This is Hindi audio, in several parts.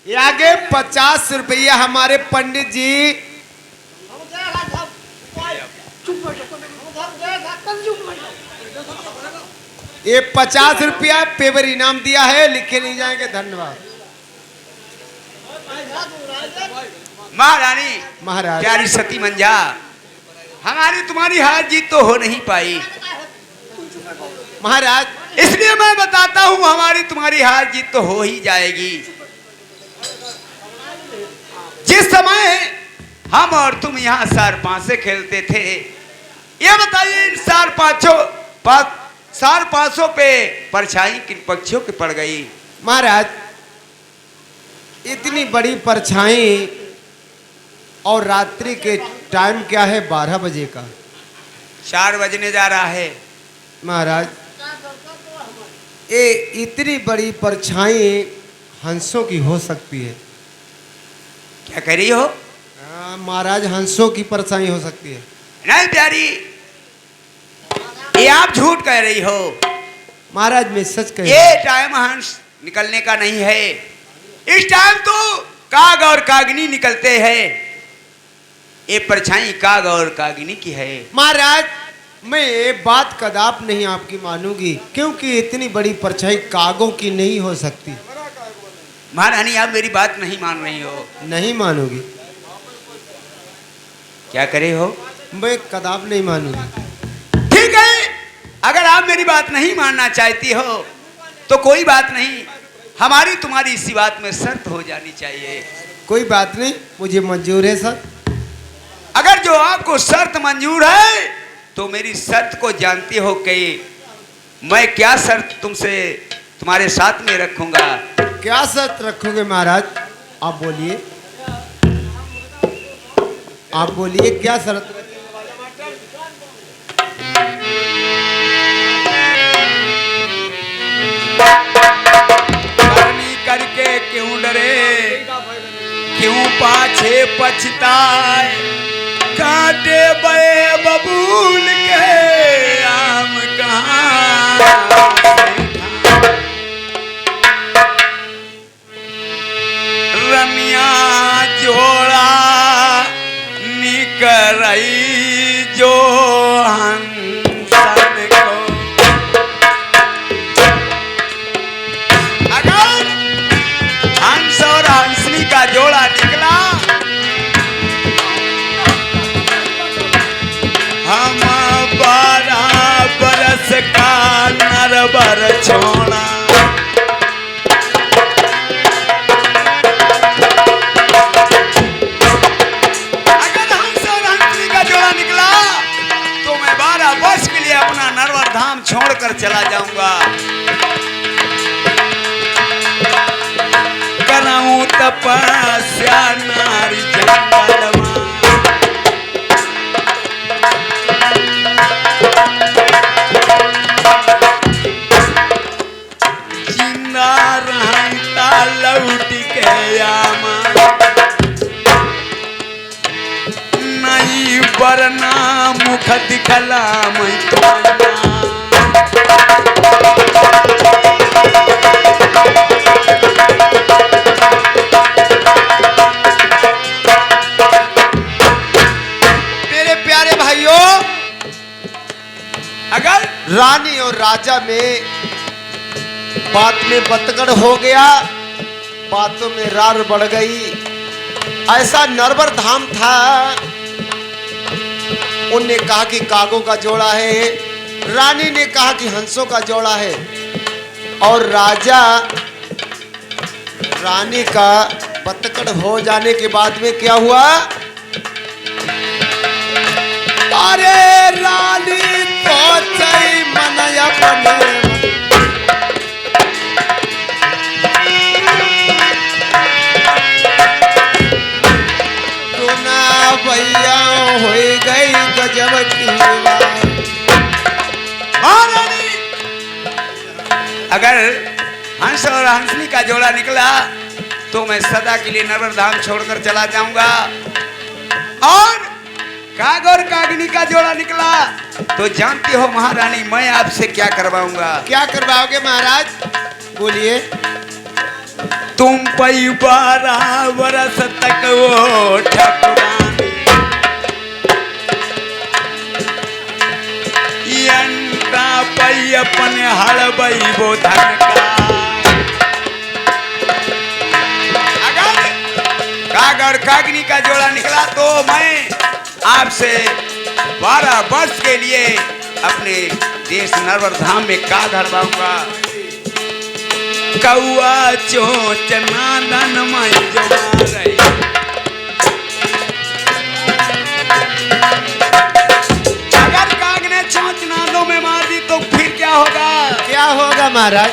ये आगे 50 रुपया हमारे पंडित जी। ये 50 रुपया पेपर इनाम दिया है, लिखे नहीं जाएंगे। धन्यवाद। महारानी महाराज, प्यारी सती मंजा, हमारी तुम्हारी हार जीत तो हो नहीं पाई। महाराज इसलिए मैं बताता हूँ हमारी तुम्हारी हार जीत तो हो ही जाएगी। जिस समय हम और तुम यहाँ सार पांसे खेलते थे, ये बताइए इन सार पांचों पे परछाई किन पक्षियों की पड़ गई? महाराज, इतनी बड़ी परछाई और रात्रि के टाइम क्या है? 12 बजे का। 4 बजने जा रहा है। महाराज, ये इतनी बड़ी परछाई हंसों की हो सकती है। क्या कह रही हो? महाराज, हंसों की परछाई हो सकती है। नहीं प्यारी, ये आप झूठ कह रही हो। महाराज, मैं सच कह रहा ये टाइम हंस निकलने का नहीं है। इस टाइम तो काग और कागनी निकलते हैं। ये परछाई काग और कागनी की है। महाराज, मैं ये बात कदाप नहीं आपकी मानूंगी, क्योंकि इतनी बड़ी परछाई कागों की नहीं हो सकती। महारानी, आप मेरी बात नहीं मान रही हो। नहीं मानूंगी। क्या करे हो? मैं कदाप नहीं मानूंगी। ठीक है, अगर आप मेरी बात नहीं मानना चाहती हो तो कोई बात नहीं, हमारी तुम्हारी इसी बात में शर्त हो जानी चाहिए। कोई बात नहीं, मुझे मंजूर है सर। अगर जो आपको शर्त मंजूर है तो मेरी शर्त को जानती हो कि मैं क्या शर्त तुमसे तुम्हारे साथ में रखूंगा। क्या शर्त रखोगे महाराज? आप बोलिए, आप बोलिए, क्या शर्त? करनी करके क्यों डरे, क्यों पाछे पछताए, काटे बे बबूल के आम कहाँ। रमिया जोड़ा निकरई जो हंसन को। अगर हंस और हंसनी का जोड़ा निकला, हम 12 बरस का नरबर छोड़ा। धाम छोड़कर चला जाऊंगा। कराऊं तपस्या नारी जंगल में, जिंदा रहता लौट के आमा, नहीं वरना मुख दिखला मैं तुम्हारा। मेरे प्यारे भाइयों, अगर रानी और राजा में बात में बतगड़ हो गया, बातों में रार बढ़ गई। ऐसा नरवर धाम था, उनने कहा कि कागों का जोड़ा है, रानी ने कहा कि हंसों का जोड़ा है, और राजा रानी का बतकड़ हो जाने के बाद में क्या हुआ? अरे रानी सोचई मन अपने, भैया हो गई गजब की बात। अगर हंस और हंसनी का जोड़ा निकला तो मैं सदा के लिए नरवर धाम छोड़कर चला जाऊंगा, और काग और कागनी का जोड़ा निकला तो जानती हो महारानी मैं आपसे क्या करवाऊंगा। क्या करवाओगे महाराज? बोलिए। तुम पई 12 वर्ष तक वो ठकुरानी यंता पई अपने हड़बई वो धन का। अगर काग और कागनी का जोड़ा निकला तो मैं आपसे 12 वर्ष के लिए अपने देश नरवर धाम में काग हड़वाऊंगा। कौआ चोच नादन मई जो मारे, अगर काग ने चोंच नादों में मार दी तो फिर क्या होगा? क्या होगा महाराज?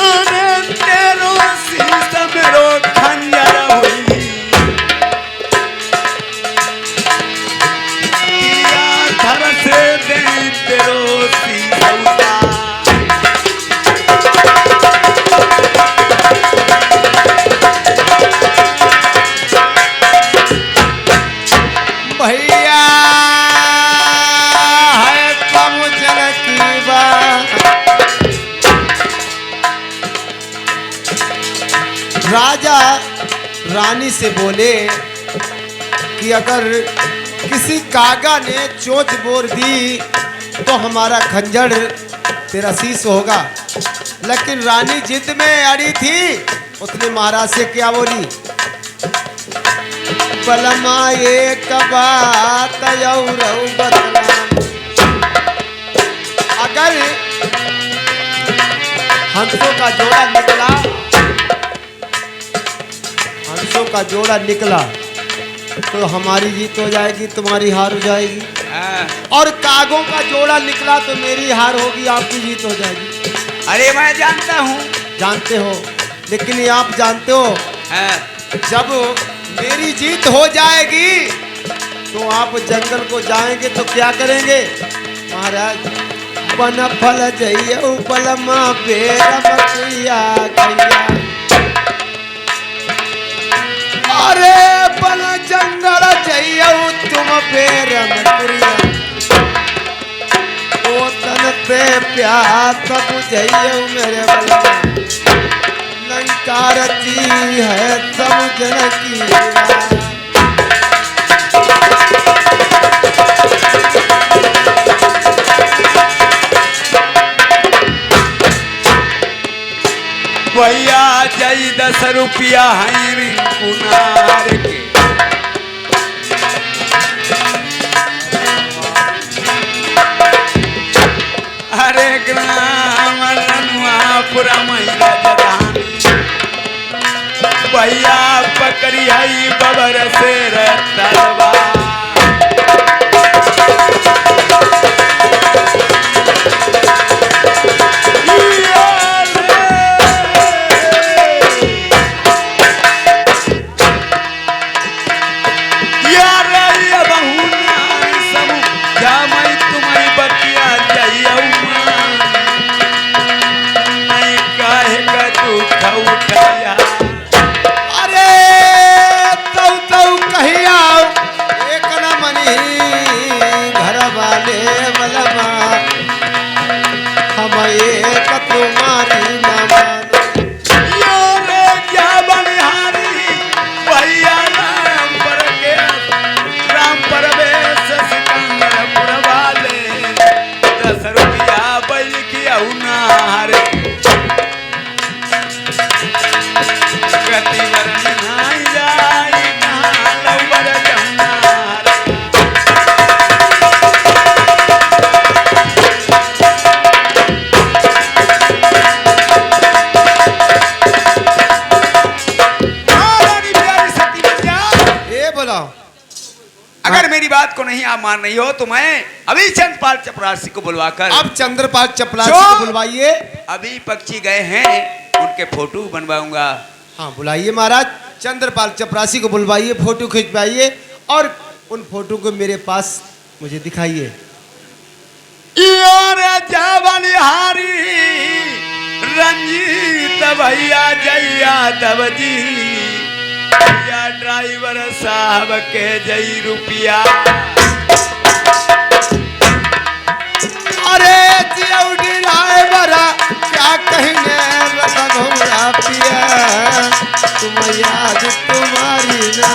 अरे तेरो शीश मेरो खंजर हुई, दिया धर से दे तेरो शीश उतार। भैया है कम जन की बात। राजा रानी से बोले कि अगर किसी कागा ने चोंच बोर दी तो हमारा खंजर तेरा शीश होगा। लेकिन रानी जिद में अड़ी थी, उसने महाराज से क्या बोली? बलमा एक बात और बतलाऊं, अगर हंसों का जोड़ा निकला, हंसों का जोड़ा निकला तो हमारी जीत हो जाएगी, तुम्हारी हार हो जाएगी। और कागों का जोड़ा निकला तो मेरी हार होगी, आपकी जीत हो जाएगी। अरे मैं जानता हूँ। जानते हो, लेकिन ये आप जानते हो जब मेरी जीत हो जाएगी तो आप जंगल को जाएंगे तो क्या करेंगे? महाराज बन फल जइयो बलमा बेरम कुइया कइया, अरे बल जंगल जइयो तुम बेरम कुइया, ओ तन पे प्यास बुझइयो मेरे बलमा, लंकारती है समझन की बात। भैया जई 10 रुपया है रिंकुनार के, अरे ग्राम रनुआपुरा महिला जदानी, भैया पकड़ी आई बबर से तलवार। अगर मेरी बात को नहीं आप मान रही हो तो मैं अभी चंद्रपाल चपरासी को बुलवाकर, अब चंद्रपाल चपरासी को बुलवाइए। अभी पक्षी गए हैं उनके फोटो बनवाऊंगा। हाँ बुलाइए महाराज, चंद्रपाल चपरासी को बुलवाइए, फोटो खिंचवाइए और उन फोटो को मेरे पास मुझे दिखाइए। हारी रंजीत भैया जय यादव जी, भैया ड्राइवर साहब के जय रुपया, अरे ड्राइवर क्या कहने पिया याद तुम्हारी ना